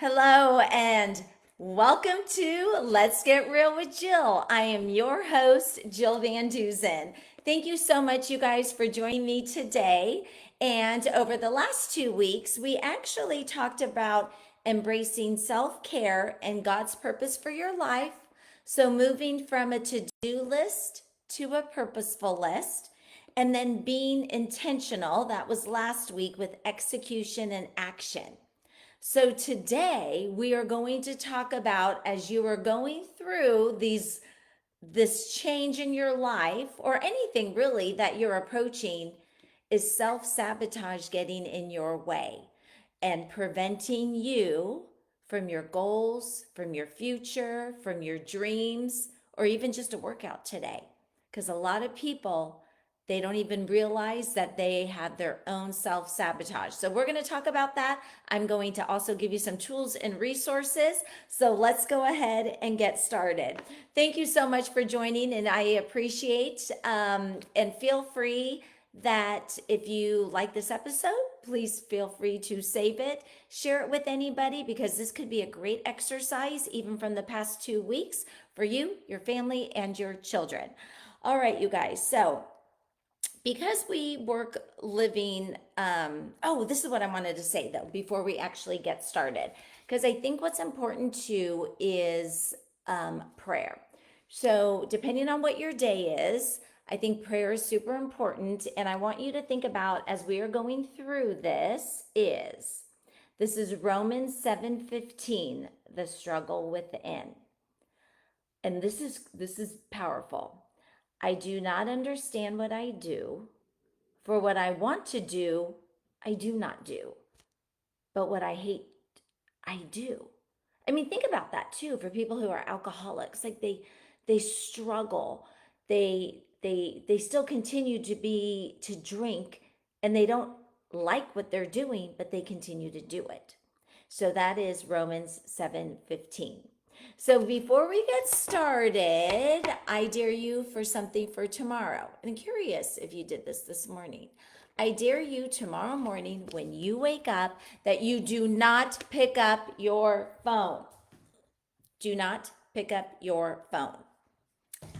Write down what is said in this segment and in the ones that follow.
Hello and welcome to Let's Get Real with Jill. I am your host, Jill Van Duzen. Thank you so much, you guys, for joining me today. And over the last 2 weeks, we actually talked about embracing self care and God's purpose for your life. So, moving from a to do list to a purposeful list, and then being intentional. That was last week with execution and action. So today we are going to talk about as you are going through this change in your life or anything really that you're approaching, is self-sabotage getting in your way and preventing you from your goals, from your future, from your dreams, or even just a workout today. Because a lot of people, they don't even realize that they have their own self sabotage. So, we're going to talk about that. I'm going to also give you some tools and resources. So, let's go ahead and get started. Thank you so much for joining, and I appreciate and feel free that if you like this episode, please feel free to save it, share it with anybody, because this could be a great exercise, even from the past 2 weeks, for you, your family, and your children. All right, you guys. So, because we work living, this is what I wanted to say though, before we actually get started, because I think what's important too is prayer. So, depending on what your day is, I think prayer is super important. And I want you to think about as we are going through this is Romans 7:15, the struggle within. And this is powerful. I do not understand what I do, for what I want to do, I do not do. But what I hate, I do. I mean, think about that too for people who are alcoholics. Like they struggle. They still continue to drink, and they don't like what they're doing, but they continue to do it. So that is Romans 7:15. So before we get started, I dare you for something for tomorrow. And I'm curious if you did this morning. I dare you tomorrow morning when you wake up that you do not pick up your phone. Do not pick up your phone.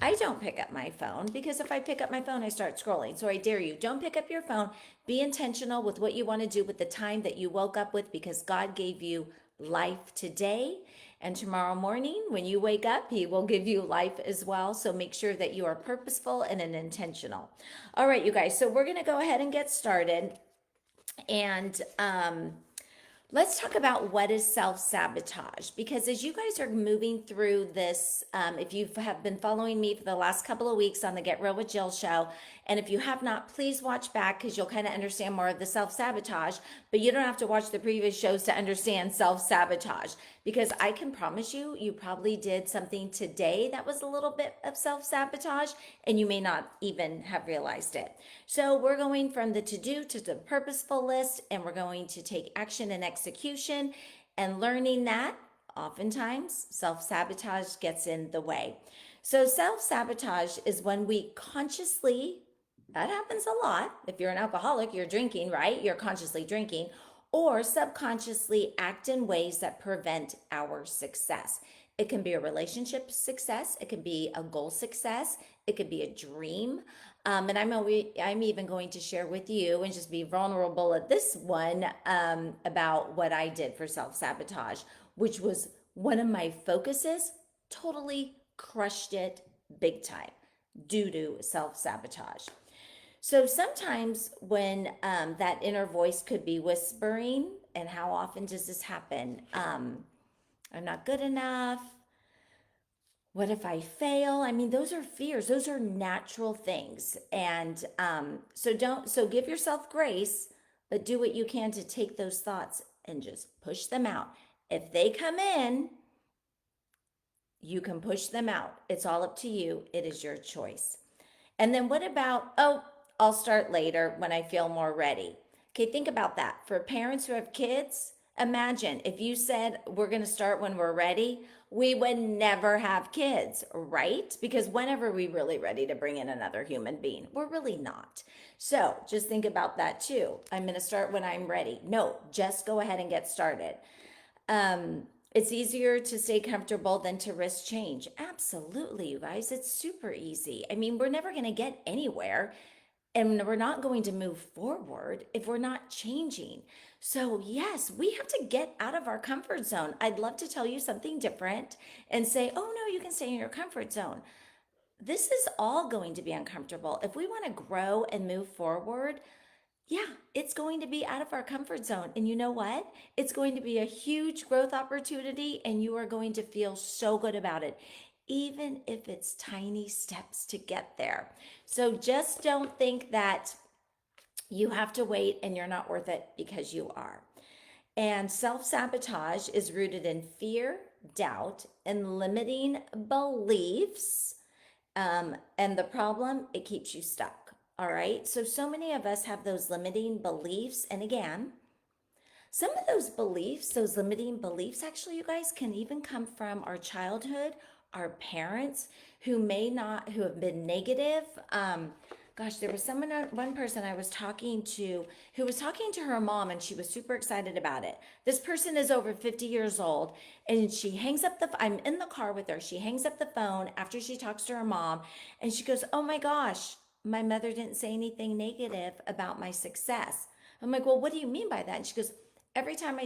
I don't pick up my phone because if I pick up my phone, I start scrolling. So I dare you, don't pick up your phone. Be intentional with what you want to do with the time that you woke up with, because God gave you life today. And tomorrow morning, when you wake up, He will give you life as well. So make sure that you are purposeful and intentional. All right, you guys. So we're going to go ahead and get started. And let's talk about what is self-sabotage, because as you guys are moving through this, if you have been following me for the last couple of weeks on the Get Real with Jill show, and if you have not, please watch back because you'll kind of understand more of the self-sabotage, but you don't have to watch the previous shows to understand self-sabotage, because I can promise you, you probably did something today that was a little bit of self-sabotage and you may not even have realized it. So we're going from the to-do to the purposeful list, and we're going to take action and execution, and learning that oftentimes self-sabotage gets in the way. So self-sabotage is when we consciously, that happens a lot. If you're an alcoholic, you're drinking, right? You're consciously drinking, or subconsciously act in ways that prevent our success. It can be a relationship success. It can be a goal success. It could be a dream. And I'm even going to share with you and just be vulnerable at this one about what I did for self-sabotage, which was one of my focuses, totally crushed it big time due to self-sabotage. So sometimes when that inner voice could be whispering, and how often does this happen? I'm not good enough. What if I fail? I mean, those are fears. Those are natural things. And so give yourself grace, but do what you can to take those thoughts and just push them out. If they come in, you can push them out. It's all up to you. It is your choice. And then what about, I'll start later when I feel more ready. Okay, think about that. For parents who have kids, imagine if you said we're going to start when we're ready, we would never have kids, right? Because whenever are we really ready to bring in another human being? We're really not. So just think about that too. I'm going to start when I'm ready. No, just go ahead and get started. It's easier to stay comfortable than to risk change. Absolutely, you guys. It's super easy. I mean, we're never going to get anywhere and we're not going to move forward if we're not changing. So, yes, we have to get out of our comfort zone. I'd love to tell you something different and say, oh, no, you can stay in your comfort zone. This is all going to be uncomfortable. If we want to grow and move forward, yeah, it's going to be out of our comfort zone. And you know what? It's going to be a huge growth opportunity, and you are going to feel so good about it, even if it's tiny steps to get there. So just don't think that you have to wait and you're not worth it, because you are. And self sabotage is rooted in fear, doubt, and limiting beliefs. And the problem, it keeps you stuck. All right. So many of us have those limiting beliefs. And again, some of those beliefs, those limiting beliefs, actually, you guys, can even come from our childhood, our parents who have been negative. Gosh, there was one person I was talking to who was talking to her mom, and she was super excited about it. This person is over 50 years old, and she hangs up I'm in the car with her. She hangs up the phone after she talks to her mom, and she goes, "Oh my gosh, my mother didn't say anything negative about my success." I'm like, "Well, what do you mean by that?" And she goes, every time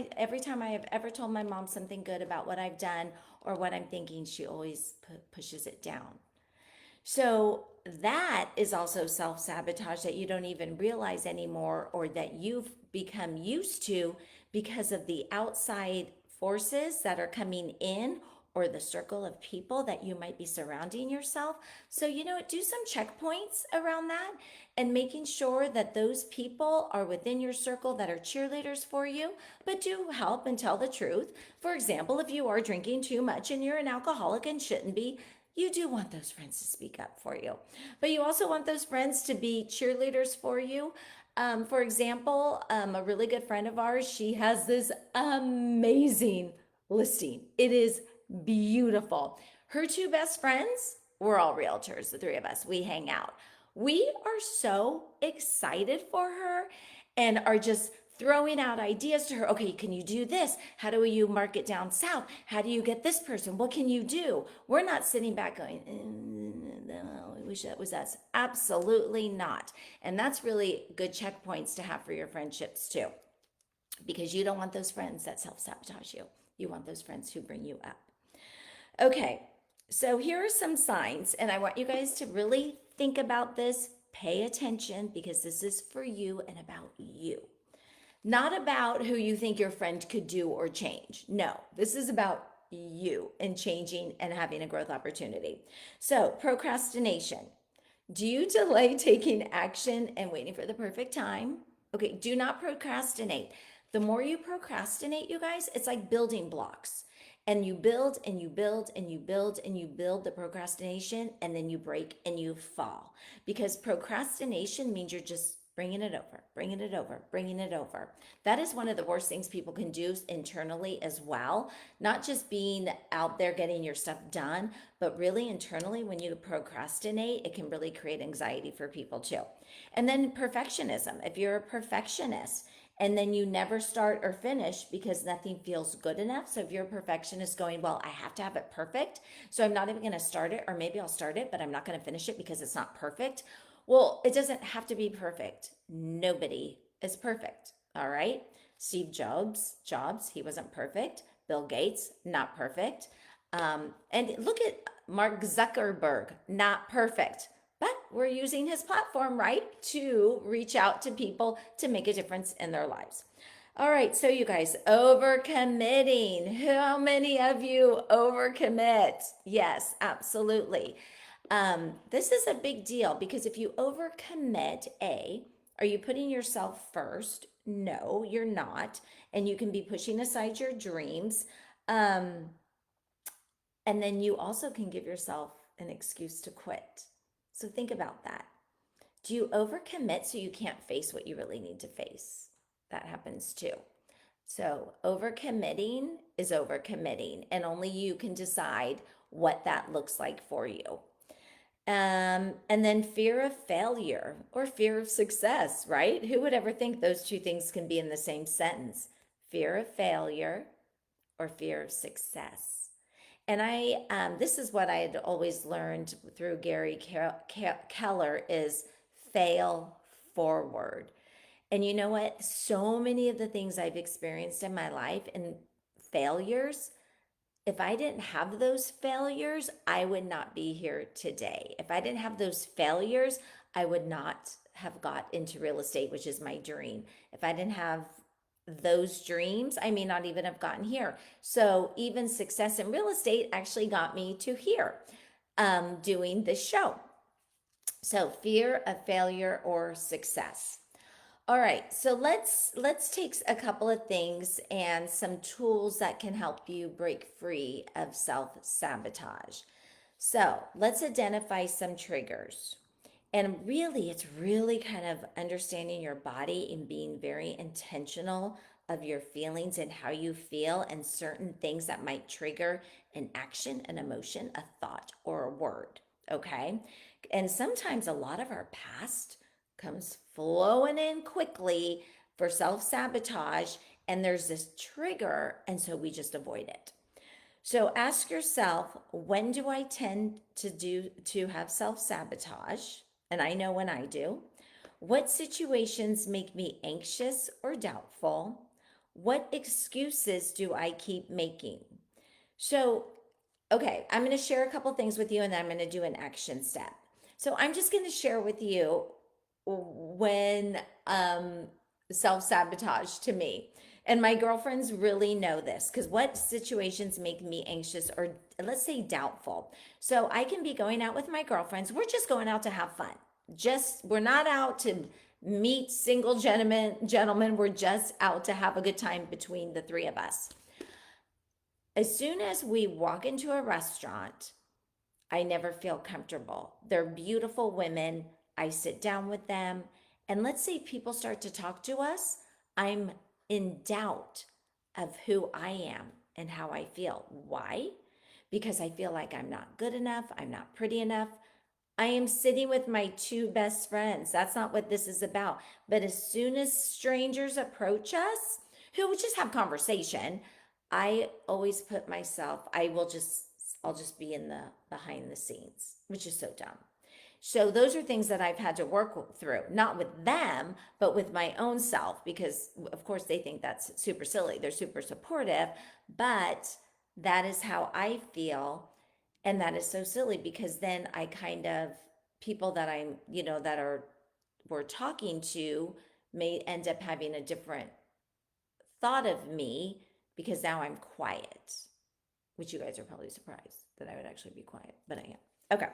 I have ever told my mom something good about what I've done or what I'm thinking, she always pushes it down. So that is also self sabotage that you don't even realize anymore, or that you've become used to because of the outside forces that are coming in, or the circle of people that you might be surrounding yourself. So, do some checkpoints around that, and making sure that those people are within your circle that are cheerleaders for you, but do help and tell the truth. For example, if you are drinking too much and you're an alcoholic and shouldn't be, you do want those friends to speak up for you, but you also want those friends to be cheerleaders for you. For example, a really good friend of ours, she has this amazing listing. It is beautiful. Her two best friends, we're all realtors, the three of us, we hang out. We are so excited for her and are just throwing out ideas to her. Okay, can you do this? How do you market down south? How do you get this person? What can you do? We're not sitting back going, no, I wish that was us. Absolutely not. And that's really good checkpoints to have for your friendships too, because you don't want those friends that self sabotage you. You want those friends who bring you up. Okay, so here are some signs, and I want you guys to really think about this. Pay attention, because this is for you and about you. Not about who you think your friend could do or change. No, this is about you and changing and having a growth opportunity. So, procrastination. Do you delay taking action and waiting for the perfect time? Okay, do not procrastinate. The more you procrastinate, you guys, it's like building blocks. And you build and you build and you build and you build the procrastination, and then you break and you fall. Because procrastination means you're just bringing it over, bringing it over, bringing it over. That is one of the worst things people can do internally as well. Not just being out there getting your stuff done, but really internally, when you procrastinate, it can really create anxiety for people too. And then perfectionism. If you're a perfectionist, and then you never start or finish because nothing feels good enough. So if you're a perfectionist going, well, I have to have it perfect, so I'm not even going to start it, or maybe I'll start it, but I'm not going to finish it because it's not perfect. Well, it doesn't have to be perfect. Nobody is perfect. All right. Steve Jobs, he wasn't perfect. Bill Gates, not perfect. And look at Mark Zuckerberg, not perfect. But we're using his platform, right, to reach out to people to make a difference in their lives. All right, so you guys, overcommitting. How many of you overcommit? Yes, absolutely. This is a big deal, because if you overcommit, are you putting yourself first? No, you're not. And you can be pushing aside your dreams. Um, and then you also can give yourself an excuse to quit. So think about that. Do you overcommit so you can't face what you really need to face? That happens too. So overcommitting is overcommitting, and only you can decide what that looks like for you. And then fear of failure or fear of success, right? Who would ever think those two things can be in the same sentence? Fear of failure or fear of success? And this is what I had always learned through Gary Keller is fail forward. And you know what? So many of the things I've experienced in my life and failures, if I didn't have those failures, I would not be here today. If I didn't have those failures, I would not have got into real estate, which is my dream. If I didn't have those dreams, I may not even have gotten here. So even success in real estate actually got me to here, doing this show. So fear of failure or success. All right, so let's take a couple of things and some tools that can help you break free of self-sabotage. So let's identify some triggers. And really, it's really kind of understanding your body and being very intentional of your feelings and how you feel and certain things that might trigger an action, an emotion, a thought, or a word. Okay. And sometimes a lot of our past comes flowing in quickly for self sabotage, and there's this trigger, and so we just avoid it. So ask yourself, when do I tend to have self-sabotage? And I know when I do. What situations make me anxious or doubtful? What excuses do I keep making? So, okay, I'm going to share a couple things with you and then I'm going to do an action step. So, I'm just going to share with you when self-sabotage to me. And my girlfriends really know this because what situations make me anxious or let's say doubtful. So I can be going out with my girlfriends. We're just going out to have fun. We're not out to meet single gentlemen. We're just out to have a good time between the three of us. As soon as we walk into a restaurant, I never feel comfortable. They're beautiful women. I sit down with them. And let's say people start to talk to us. I'm in doubt of who I am and how I feel. Why? Because I feel like I'm not good enough. I'm not pretty enough. I am sitting with my two best friends. That's not what this is about. But as soon as strangers approach us, who would just have conversation, I always put myself, I'll just be in the behind the scenes, which is so dumb. So those are things that I've had to work through, not with them, but with my own self, because of course they think that's super silly. They're super supportive, but that is how I feel. And that is so silly because then I kind of, people that I'm, we're talking to may end up having a different thought of me because now I'm quiet, which you guys are probably surprised that I would actually be quiet, but I am. Okay.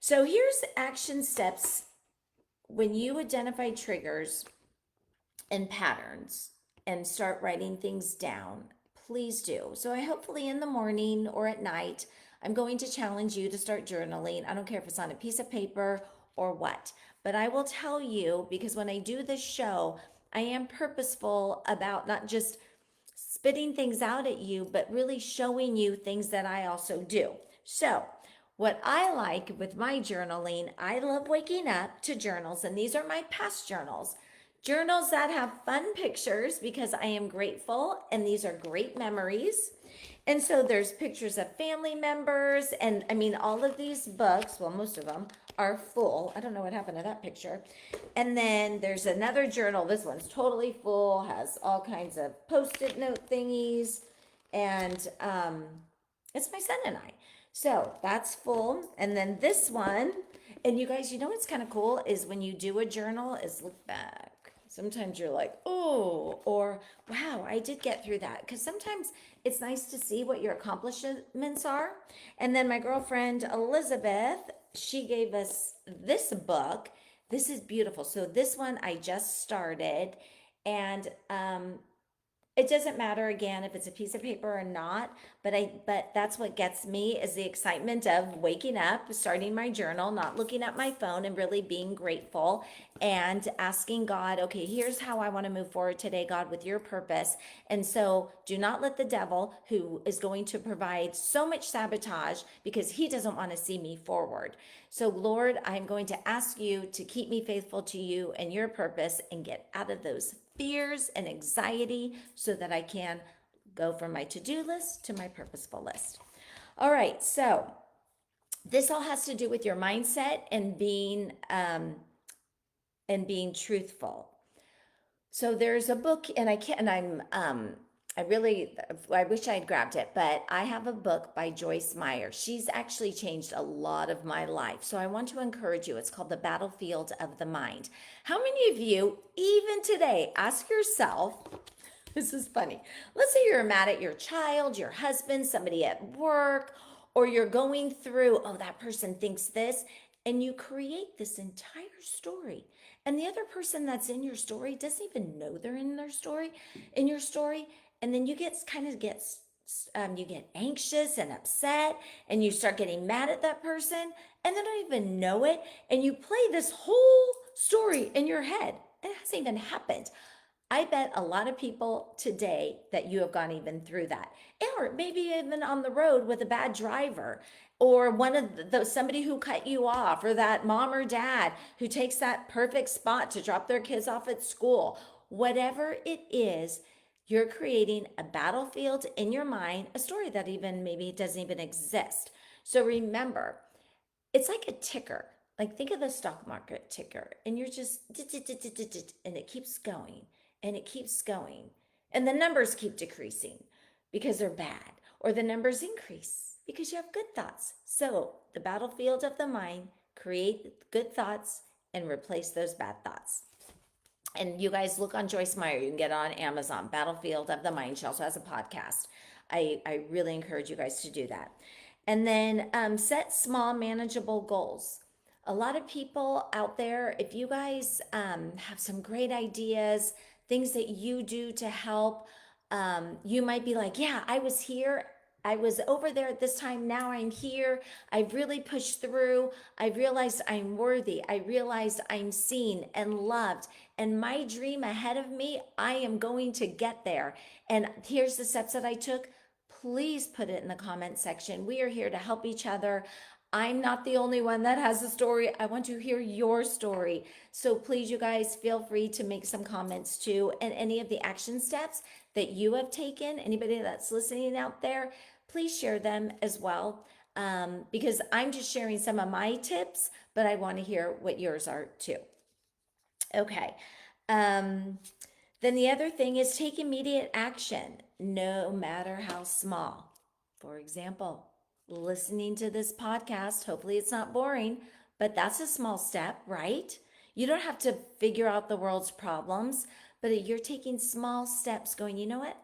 So here's action steps when you identify triggers and patterns and start writing things down. Please do. So I hopefully in the morning or at night, I'm going to challenge you to start journaling. I don't care if it's on a piece of paper or what, but I will tell you because when I do this show, I am purposeful about not just spitting things out at you, but really showing you things that I also do. So what I like with my journaling, I love waking up to journals, and these are my past journals. Journals that have fun pictures because I am grateful, and these are great memories. And so there's pictures of family members, and I mean, all of these books, well, most of them are full. I don't know what happened to that picture. And then there's another journal. This one's totally full, has all kinds of post-it note thingies, and it's my son and I. So that's full. And then this one, and you guys, you know what's kind of cool is when you do a journal is look back. Sometimes you're like, oh, or wow, I did get through that. Because sometimes it's nice to see what your accomplishments are. And then my girlfriend Elizabeth, she gave us this book. This is beautiful. So this one I just started, and it doesn't matter again if it's a piece of paper or not, but that's what gets me is the excitement of waking up, starting my journal, not looking at my phone and really being grateful and asking God, okay, here's how I want to move forward today, God, with your purpose. And so do not let the devil, who is going to provide so much sabotage because he doesn't want to see me forward. So Lord, I'm going to ask you to keep me faithful to you and your purpose and get out of those fears and anxiety so that I can Go from my to-do list to my purposeful list. All right, so this all has to do with your mindset and being truthful. So there's a book, and I can't, and I really, I wish I had grabbed it, but I have a book by Joyce Meyer. She's actually changed a lot of my life. So I want to encourage you. It's called The Battlefield of the Mind. How many of you, even today, ask yourself, this is funny. Let's say you're mad at your child, your husband, somebody at work, or you're going through, oh, that person thinks this, and you create this entire story. And the other person that's in your story doesn't even know they're in your story. And then you you get anxious and upset, and you start getting mad at that person, and they don't even know it. And you play this whole story in your head. It hasn't even happened. I bet a lot of people today that you have gone even through that, or maybe even on the road with a bad driver, or one of the somebody who cut you off, or that mom or dad who takes that perfect spot to drop their kids off at school. Whatever it is, you're creating a battlefield in your mind, a story that even maybe doesn't even exist. So remember, it's like a ticker. Like think of the stock market ticker, and you're just and it keeps going and it keeps going. And the numbers keep decreasing because they're bad, or the numbers increase because you have good thoughts. So, the battlefield of the mind, create good thoughts and replace those bad thoughts. And you guys look on Joyce Meyer. You can get it on Amazon, Battlefield of the Mind. She also has a podcast. I really encourage you guys to do that. And then set small, manageable goals. A lot of people out there, if you guys have some great ideas, things that you do to help, you might be like, yeah, I was here. I was over there at this time. Now I'm here. I've really pushed through. I realized I'm worthy. I realized I'm seen and loved. And my dream ahead of me, I am going to get there. And here's the steps that I took. Please put it in the comment section. We are here to help each other. I'm not the only one that has a story. I want to hear your story. So please, you guys, feel free to make some comments too. And any of the action steps that you have taken, anybody that's listening out there, please share them as well. Because I'm just sharing some of my tips, but I want to hear what yours are too. Okay. Um, then the other thing is take immediate action, no matter how small. For example, listening to this podcast, hopefully it's not boring, but that's a small step, right? You don't have to figure out the world's problems, but you're taking small steps going, you know what?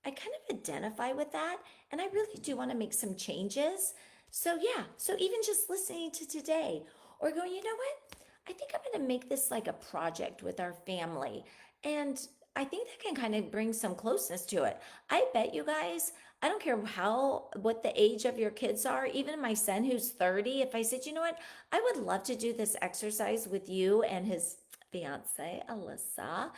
I kind of identify with that, and I really do want to make some changes. So, yeah, so even just listening to today or going, you know what? I think I'm going to make this like a project with our family. And I think that can kind of bring some closeness to it. I bet you guys, I don't care what the age of your kids are, even my son who's 30, if I said, you know what, I would love to do this exercise with you and his fiance, Alyssa.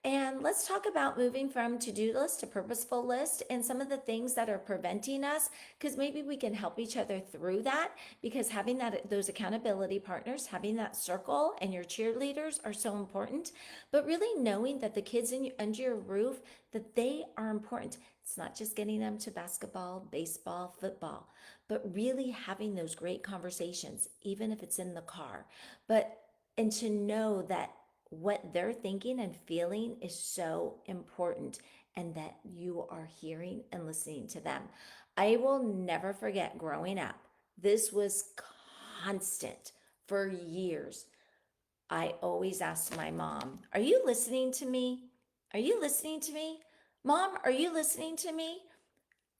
And let's talk about moving from to-do list to purposeful list and some of the things that are preventing us, because maybe we can help each other through that, because having those accountability partners, having that circle and your cheerleaders are so important. But really knowing that the kids under your roof, that they are important. It's not just getting them to basketball, baseball, football, but really having those great conversations, even if it's in the car. And to know that what they're thinking and feeling is so important, and that you are hearing and listening to them. I will never forget growing up. This was constant for years. I always asked my mom, are you listening to me? Are you listening to me? Mom, are you listening to me?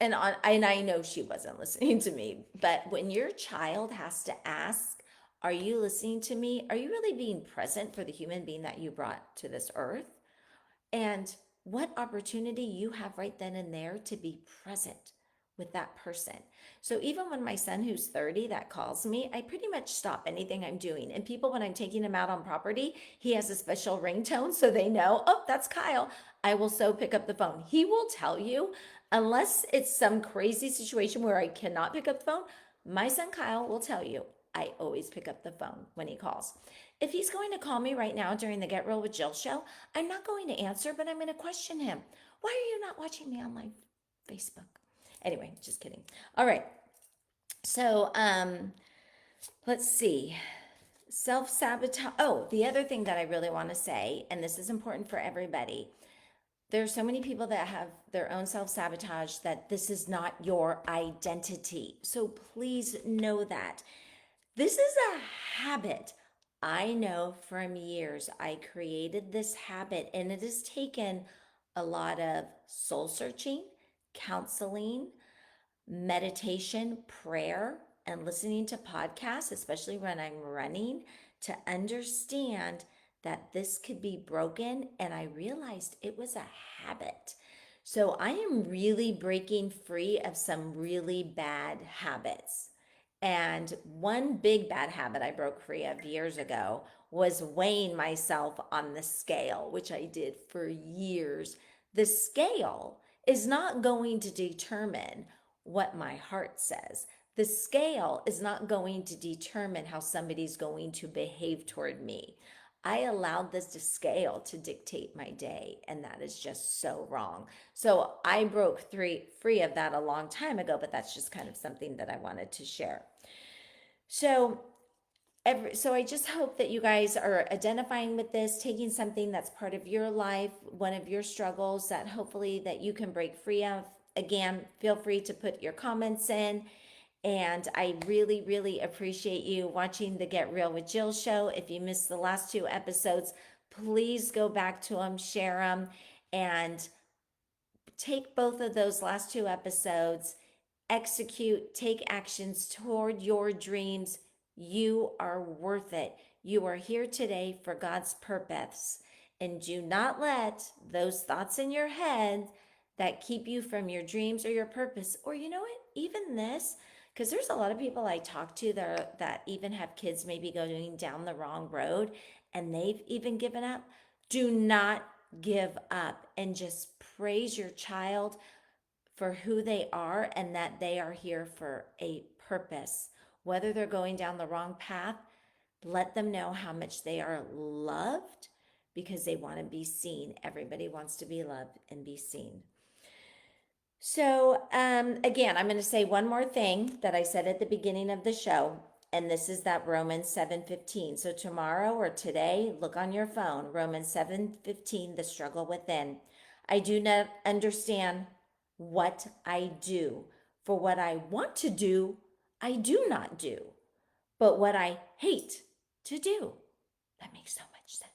And I know she wasn't listening to me, but when your child has to ask, are you listening to me? Are you really being present for the human being that you brought to this earth? And what opportunity you have right then and there to be present with that person. So even when my son who's 30 that calls me, I pretty much stop anything I'm doing. And people, when I'm taking him out on property, he has a special ringtone so they know, oh, that's Kyle. I will so pick up the phone. He will tell you, unless it's some crazy situation where I cannot pick up the phone, my son Kyle will tell you, I always pick up the phone when he calls. If he's going to call me right now during the Get Real with Jill show, I'm not going to answer, but I'm going to question him. Why are you not watching me on live? Facebook. Anyway, just kidding. All right. So, let's see. Self sabotage. Oh, the other thing that I really want to say, and this is important for everybody, there's so many people that have their own self sabotage that this is not your identity. So please know that. This is a habit. I know from years I created this habit, and it has taken a lot of soul searching, counseling, meditation, prayer, and listening to podcasts, especially when I'm running, to understand that this could be broken. And I realized it was a habit. So I am really breaking free of some really bad habits. And one big bad habit I broke free of years ago was weighing myself on the scale, which I did for years. The scale is not going to determine what my heart says. The scale is not going to determine how somebody's going to behave toward me. I allowed this to scale to dictate my day, and that is just so wrong. So I broke free of that a long time ago, but that's just kind of something that I wanted to share. So so I just hope that you guys are identifying with this, taking something that's part of your life, one of your struggles that hopefully that you can break free of. Again, feel free to put your comments in. And I really, really appreciate you watching the Get Real with Jill show. If you missed the last two episodes, please go back to them, share them, and take both of those last two episodes, execute, take actions toward your dreams. You are worth it. You are here today for God's purpose. And do not let those thoughts in your head that keep you from your dreams or your purpose, or you know what, even this, because there's a lot of people I talk to that even have kids maybe going down the wrong road and they've even given up. Do not give up and just praise your child for who they are and that they are here for a purpose. Whether they're going down the wrong path, let them know how much they are loved because they want to be seen. Everybody wants to be loved and be seen. So, again, I'm going to say one more thing that I said at the beginning of the show, and this is that Romans 7:15. So tomorrow or today, look on your phone, Romans 7:15, the struggle within. I do not understand what I do. For what I want to do, I do not do. But what I hate to do, that makes so much sense.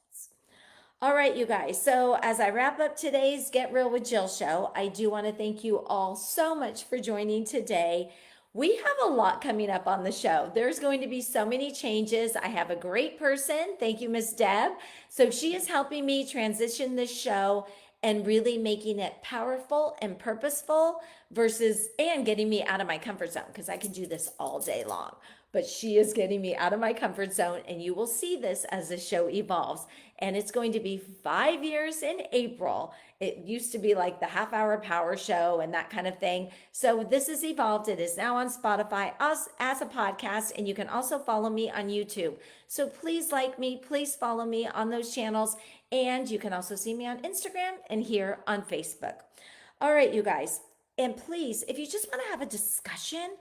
All right, you guys. So, as I wrap up today's Get Real with Jill show, I do want to thank you all so much for joining today. We have a lot coming up on the show. There's going to be so many changes. I have a great person. Thank you, Miss Deb. So, she is helping me transition this show and really making it powerful and purposeful versus and getting me out of my comfort zone because I can do this all day long. But she is getting me out of my comfort zone, and you will see this as the show evolves. And it's going to be 5 years in April. It used to be like the half hour power show and that kind of thing. So this has evolved. It is now on Spotify as a podcast, and you can also follow me on YouTube. So please like me, please follow me on those channels. And you can also see me on Instagram and here on Facebook. All right, you guys. And please, if you just want to have a discussion,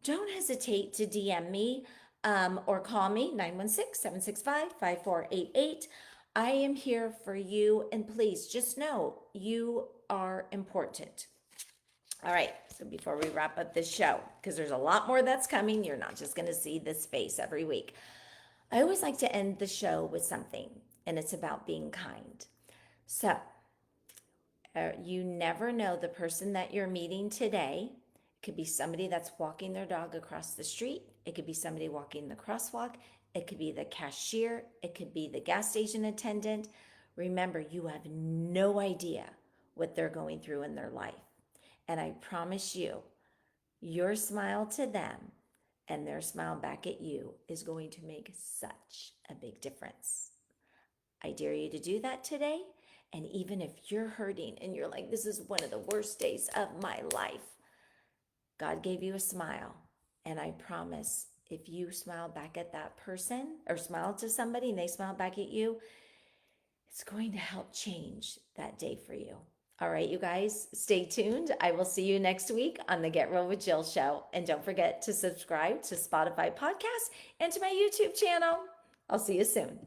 don't hesitate to DM me or call me 916-765-5488. I am here for you. And please just know you are important. All right. So before we wrap up this show, because there's a lot more that's coming, you're not just going to see this face every week. I always like to end the show with something, and it's about being kind. So, you never know the person that you're meeting today. It could be somebody that's walking their dog across the street. It could be somebody walking the crosswalk. It could be the cashier. It could be the gas station attendant. Remember, you have no idea what they're going through in their life. And I promise you, your smile to them and their smile back at you is going to make such a big difference. I dare you to do that today. And even if you're hurting and you're like, this is one of the worst days of my life, God gave you a smile. And I promise if you smile back at that person or smile to somebody and they smile back at you, it's going to help change that day for you. All right, you guys, stay tuned. I will see you next week on the Get Real with Jill show. And don't forget to subscribe to Spotify Podcasts and to my YouTube channel. I'll see you soon.